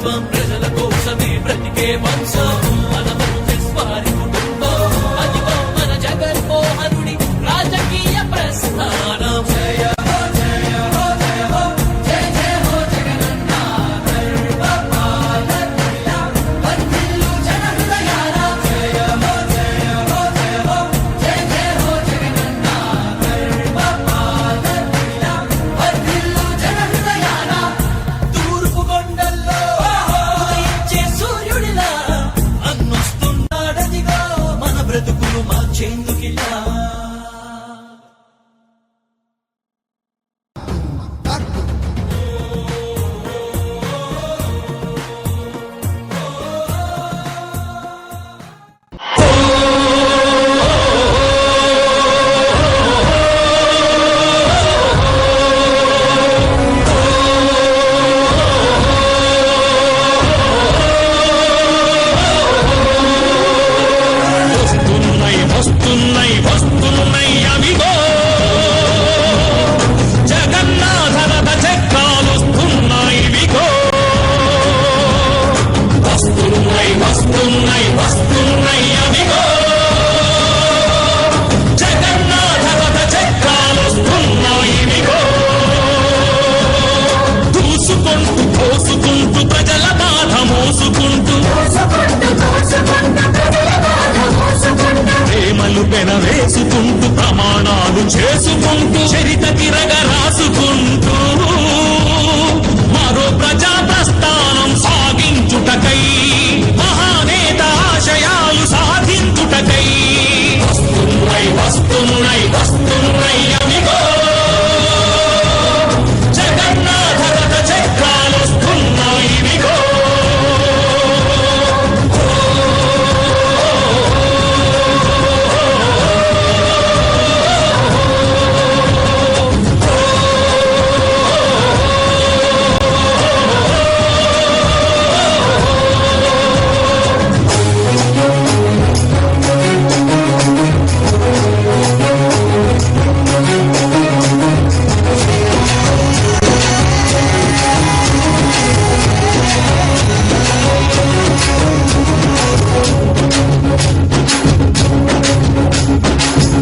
ప్రభుత్వం ప్రజల కోసమే బ్రతికే వంశం మన వారి కుటుంబం అదిగో మన జగన్మోహనుడి రాజకీయ ప్రస్థానం జయ హో జయ హో జయ హో జయ జయ హో జగనన్న సర్వపాలకుడా వర్ధిల్లు జన హృదయాల జయ హో జయ హో జయ హో జయ జయ హో జగనన్న సర్వపాలకుడా వర్ధిల్లు జన హృదయాల తూర్పు కొండల్లో ఉదయించే సూర్యుడిలా అన్నొస్తున్నాడదిగో మన బ్రతుకులు మార్చేందుకిలా వస్తున్నాయి అవిగో జగన్నాథ రథ చక్రాలు వస్తున్నాయి విగో వస్తున్నాయి అవిగో జగన్నాథ రథ చక్రాలు వస్తున్నాయి విగో దూసుకుంటూ పోసుకుంటూ ప్రజల బాధ మోసుకుంటూ ప్రేమలు పెనవేసుకుంటూ ప్రమాణాలు చేసుకుంటూ చరిత తిరగ రాసుకుంటూ మరో ప్రజా ప్రస్థానం సాగించుటకై మహానేత ఆశయాలు సాధించుటకై వస్తున్నాయి అమిగో జగన్నాథ రథ చక్రాలు వస్తున్నాయి విగో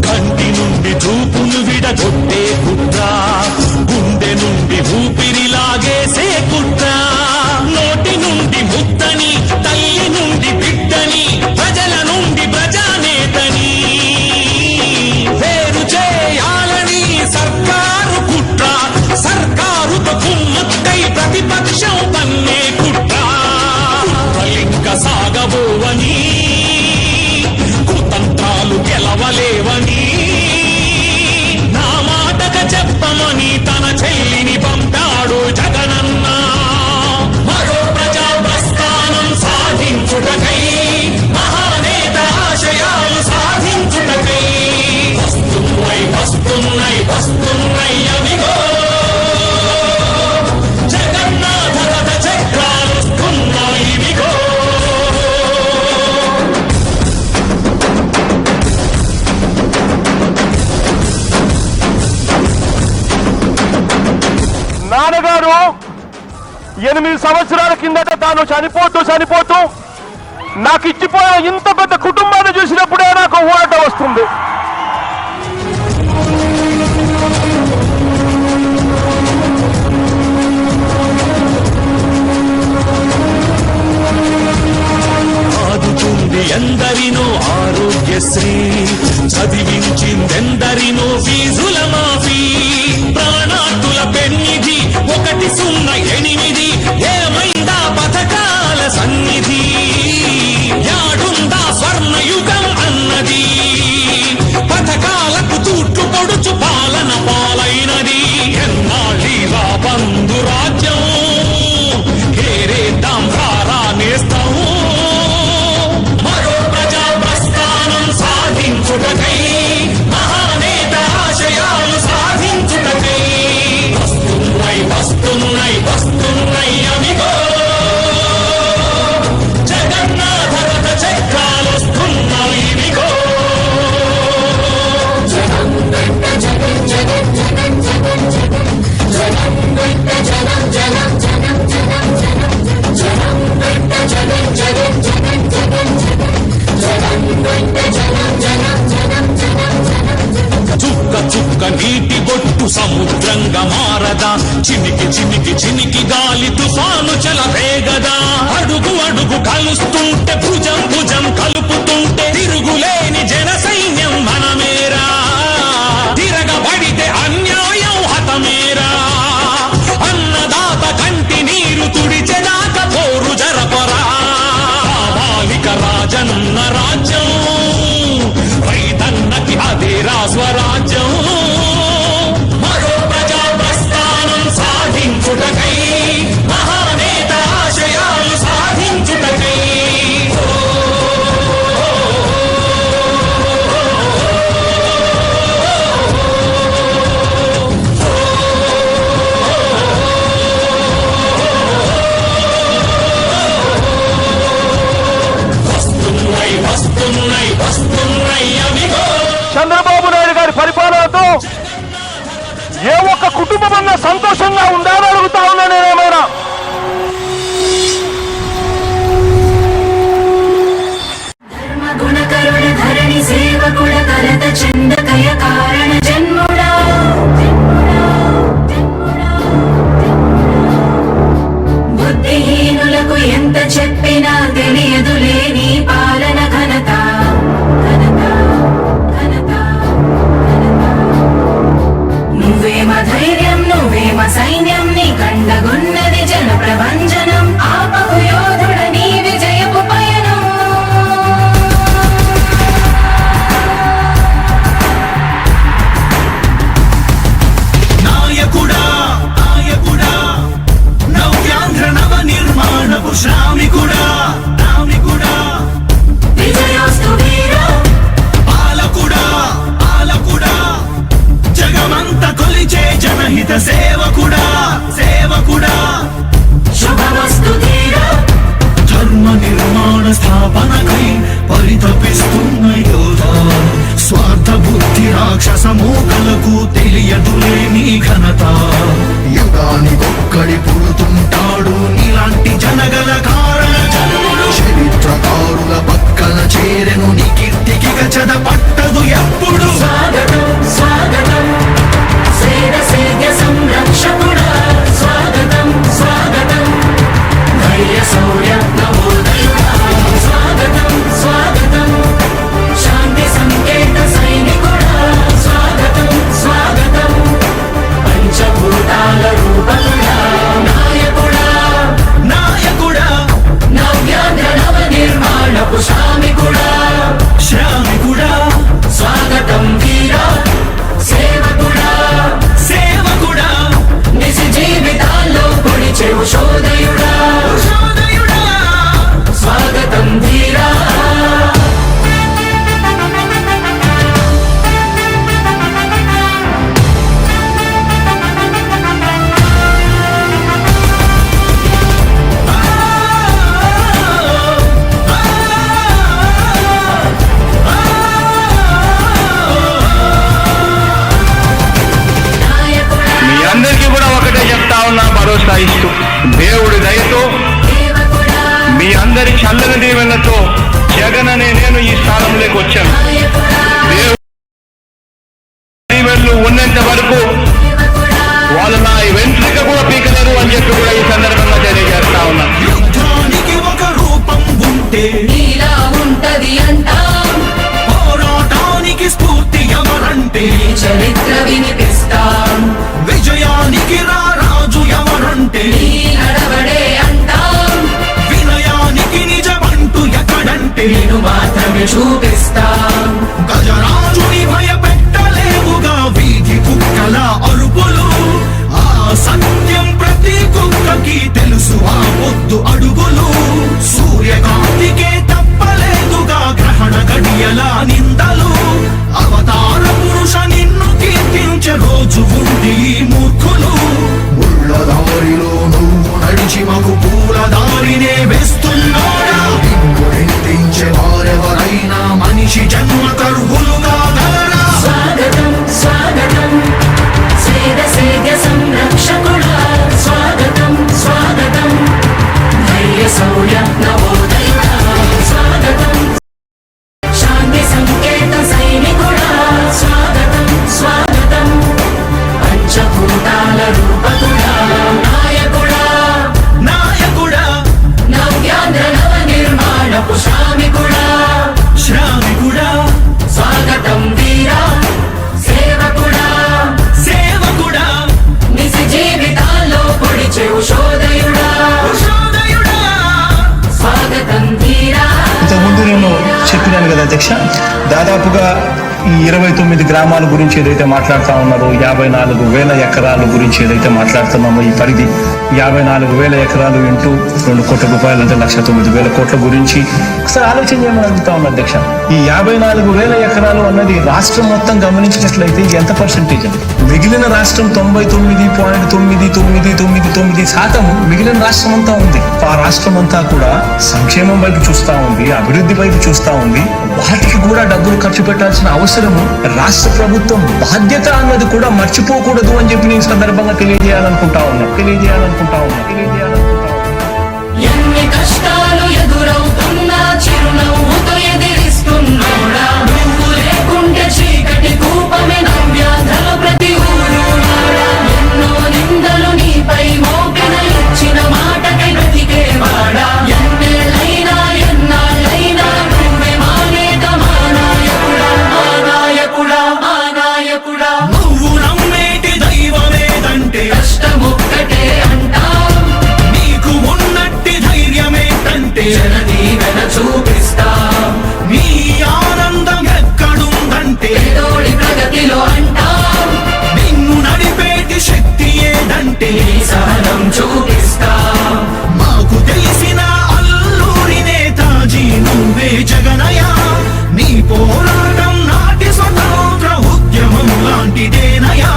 కంటి నుండి చూపును విడగొట్టే కుట్ర గుండె నుండి ఊపిరి లాగేసే కుట్ర నోటి నుండి ముద్దని తల్లి నుండి బిడ్డని ప్రజల నుండి ప్రజానేతని వేరు చేయాలని సర్కారు కుట్ర సర్కారుతో కుమ్మక్కై ప్రతిపక్షం పన్నే కుట్ర కుట్రలింక సాగబోవని కుతంత్రాలు గెలవలేవని నా మాటక చెప్పమని తన చెల్లిని పంపాడు జగనన్న మరో ప్రజా ప్రస్థానం సాధించుటకై మహానేత ఆశయాలు సాధించుటకై వస్తున్నాయి అవిగో జగన్నాథ రథ చక్రాలు వస్తున్నాయి విగో నాన్నగారు 8 సంవత్సరాల కిందట తాను చనిపోతూ నాకు ఇచ్చిపోయే ఇంత పెద్ద కుటుంబాన్ని చూసినప్పుడే నాకు ఊరట వస్తుంది. ఆదుతుంది ఎందరినో ఆరోగ్యశ్రీ చదివించిందెందరినో ఫీజుల మాఫీ ప్రాణాతుల పెన్నిధి 108 ఏమైందా పథకాల సన్నిధి యాడుందా స్వర్ణయుగం అన్నది పథక సాగదా చినికి చినికి చినికి గాలి తుఫాను చెలరేగదా అడుగు అడుగు కలుస్తుంటే భుజం భుజం కలుపుతుంటే తిరుగులేని జన సైన్యం మనమేరా తిరగబడితే అన్యాయం హతమేరా అన్నదాత కంటి నీరు తుడిచెదాక పోరు జరపరా కావాలిక రాజన్న రాజ్యం రైతన్నకి అదేరా స్వరాజ్యం మరో ప్రజా ప్రస్థానం సాధించుటకై మహానేత ఆశయాలు సాధించుటకై వస్తున్నాయి అవిగో చంద్రబాబు నాయుడు గారి పరిపాలనతో ఏ ఒక్క కుటుంబమన్నా సంతోషంగా ఉండాలని అడుగుతా ఉన్నా నేనేమైనా. గుణకరుణ ధరణి సేవకుడ కలత చందకయ కారణ జన్ముడా బుద్ధిహీనులకు ఎంత చెప్పినా తెలియదులే నీ పాలన ఘనత ఘనత ఘనత నువ్వేమ ధైర్యం నువ్వేమ సైన్యం నీ కండగున్నది జన ప్రభంజనం ఆపకు యోధుడ నీ విజయపు పయనం నాయకుడా నాయకుడా నవ్యాంధ్ర నవ నిర్మాణపు శ్రామికుడా రామికుడా విజయోస్తు వీరా పాలకుడా పాలకుడా జగమంత కొలిచే జనహిత సేవకుడా సేవకుడా శుభమస్తు ధీరా ధర్మ నిర్మాణ స్థాపనకై పరితపిస్తున్న యోధ స్వార్థ బుద్ధి రాక్షస మూకలకు తెలియదులే నీ ఘనత యుగానికొక్కడి పుడుతుంటాడు నీలాంటి జనగల కారణ జన్ముడు చరిత్రకారుల పక్కన చేరెను నీ కీర్తికి గచద పట్టదు ఎప్పుడు స్వాగతం స్వాగతం సేన సేద్య సంరక్షకుడా స్వాగతం స్వాగతం ధైర్య శౌర్య నవోదయుడా స్వాగతం స్వాగతం శాంతి సంకేత సైనికుడా స్వాగతం స్వాగతం పంచభూతాల రూపకుడా నాయకుడా నాయకుడా నవ్యాంధ్ర నవ నిర్మాణపు శ్రామికుడా శ్రామికుడా స్వాగతం వీరా సేవకుడా సేవకుడా నిజ జీవితాల్లో పొడిచెవు శోదయుడా సోదయుడా స్వాగతం ధీరా నాయకుడా మీ అందరికీ కూడా ఒకటే చెప్తా ఉన్నా భరోసా ఇస్తూ దేవుడి దయతో సేవకుడా మీ అందరి చల్లని దీవెనతో జగన్ అనే నేను ఈ స్థానంలోకి వచ్చాను. నాయకుడా దేవుడి దీవెనలు ఉన్నంత వరకు సేవకుడా వాళ్ళు నా వెంట్రిక కూడా పీకలేరు అని చెప్పి కూడా ఈ సందర్భంగా తెలియజేస్తా ఉన్నాను. యుద్ధానికి ఒక రూపం ఉంటే నీలా ఉంటది అంటాం పోరాటానికి స్ఫూర్తి ఎవరంటే నీ చరిత్ర వినిపిస్తాం విజయానికి రారాజు ఎవరంటే నీ నడవడే అంటాం వినయానికి నిజమంటూ ఎక్కడంటే నేను మాత్రమే చూపిస్తాం గజరాజుని భయపెట్టలేవుగా వీధి కుక్కల అరుపులు ఆ సత్యం ప్రతి కుక్కకి తెలుసు ఆ పొద్దు అడుగులు సూర్యకాంతికే తప్పలేదుగా గ్రహణ గడియల నిందలు అవతార పురుష నిన్ను కీర్తించే రోజు ఉంది ఈ మూర్ఖులు ముళ్ళ దారిలో నువ్వు నడిచి మాకు పూల దారినే వేస్తున్నాడా నిన్ను నిందించే వారెవరైనా మనిషి అధ్యక్ష. దాదాపుగా ఈ 29 గ్రామాల గురించి ఏదైతే మాట్లాడుతూ ఉన్నారో, 54,000 ఎకరాల గురించి ఏదైతే మాట్లాడుతున్నామో, ఈ పరిధి 54,000 ఎకరాలు ఇంటూ 2 కోట్ల రూపాయలు అంటే 1,09,000 కోట్ల గురించి ఒకసారి ఆలోచన చేయమని అడుగుతా ఉన్నా అధ్యక్ష. ఈ 54,000 ఎకరాలు అన్నది రాష్ట్రం మొత్తం గమనించినట్లయితే ఎంత పర్సెంటేజ్ అండి? మిగిలిన రాష్ట్రం 99.9999% మిగిలిన రాష్ట్రం అంతా ఉంది. ఆ రాష్ట్రం అంతా కూడా సంక్షేమం వైపు చూస్తా ఉంది, అభివృద్ధి వైపు చూస్తా ఉంది. వాటికి కూడా డబ్బులు ఖర్చు పెట్టాల్సిన అవసరము రాష్ట్ర ప్రభుత్వం బాధ్యత అన్నది కూడా మర్చిపోకూడదు అని చెప్పి నేను సందర్భంగా తెలియజేయాలనుకుంటా ఉన్నా. ఎన్ని కష్టాలు ఎదురవుతున్నా చిరునవ్వుతో ఎదిరిస్తున్నోడా, నువ్వు లేకుంటే చీకటి కూపమే నవ్యాంధ్రల ప్రతి ఊరు వాడా. ఎన్నో నిందలు నీపై మోపిన ఇచ్చిన మాటకై బ్రతికేవాడా. ఎన్నేళ్ళైనా ఎన్నాళ్ళైనా నువ్వే మా నేత, మా నాయకుడా, మా నాయకుడా, మా నాయకుడా. నువ్వు నమ్మేటి దైవమేదంటే కష్టమొక్కటే అంటాం, నీకు ఉన్నట్టి ధైర్యమేంటంటే జనదీవెన చూపిస్తాం. నీ ఆనందం ఎక్కడుందంటే పేదోడి ప్రగతిలో అంటాం, నిన్ను నడిపేటి శక్తి ఏదంటే నీ సహనం చూపిస్తాం. మాకు తెలిసిన అల్లూరి నేతాజీ నువ్వే జగనయ్య. నీ పోరాటం నాటి స్వతంత్ర ఉద్యమం లాంటిదేనయ్యా.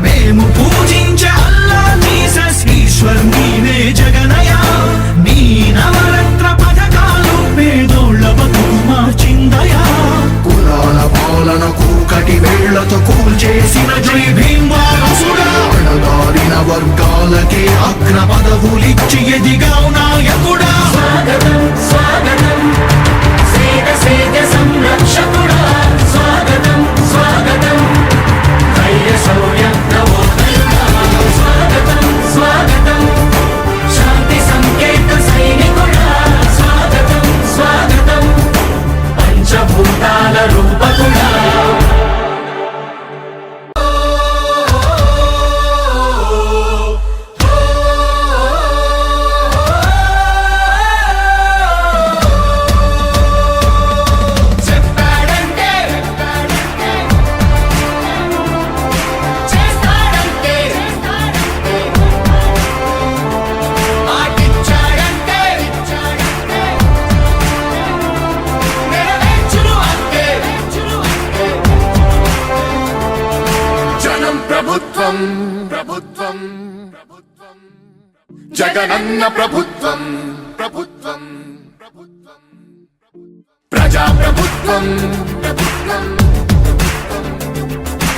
మేము పూజించే అల్లా జీసస్ ఈశ్వర్ నీవే జగనయ్య. నీ నవరత్న పథకాలు పేదోళ్ళ బతుకు మార్చిందయా. కులాల పాలన కూకటి వేళ్లతో కూల్చేసిన జై భీమ్ వారసుడా. అణగారిన వర్గాలకే అగ్ర పదవులిచ్చి ఎదిగావు నాయకుడా. స్వాగతం స్వాగతం సేద సేద సంరక్షకుడా. స్వాగతం స్వాగతం ధైర్య శౌర్య నవోదయుడా. స్వాగతం స్వాగతం శాంతి సంకేత సైనికుడా. స్వాగతం స్వాగతం పంచభూతాల రూపకుడా. చెప్పాడంటే చేస్తాడంటే, మాటిచ్చాడంటే నెరవేర్చును అంతే. జనం ప్రభుత్వం ప్రభుత్వం ప్రభుత్వం జగనన్న ప్రభుత్వం ప్రభుత్వం ప్రభుత్వం ప్రజా ప్రభుత్వం ప్రభుత్వం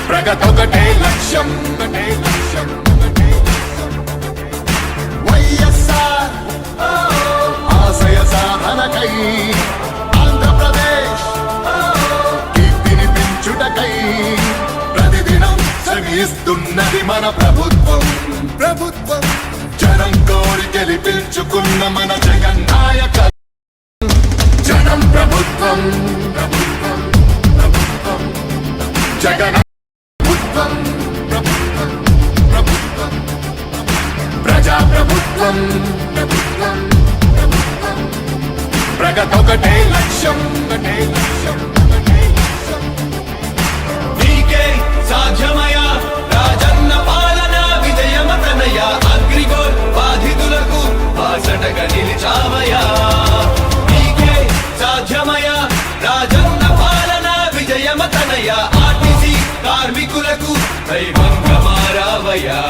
ప్రగతొకటే లక్ష్యం ఒకటే లక్ష్యం ఒకటే లక్ష్యం. వైఎస్ఆర్ ఆశయ సాధనకై ఆంధ్రప్రదేశ్ కీర్తిని పెంచుటకై ప్రతిదినం శ్రమిస్తున్నది మన ప్రభుత్వం ప్రభుత్వం. జనం కోరి గెలిపించుకున్న మన జగన్ నాయక. జనం ప్రభుత్వం ప్రభుత్వం ప్రభుత్వం జగన్ ప్రభుత్వం ప్రభుత్వం ప్రభుత్వం ప్రజా ప్రభుత్వం ప్రభుత్వం ప్రభుత్వం ప్రగతొకటే లక్ష్యం ఒకటే లక్ష్యం ఒకటే లక్ష్యం. నీకే సాధ్యమయా రాజన్న పాలన విజయమతనయ. అగ్రిగోల్ బాధితులకు బాసటగా నిలిచామయా. నీకే సాధ్యమయా రాజన్న పాలన విజయమతనయ. ఆర్టీసీ కార్మికులకు దైవంగా మారావయ్యా.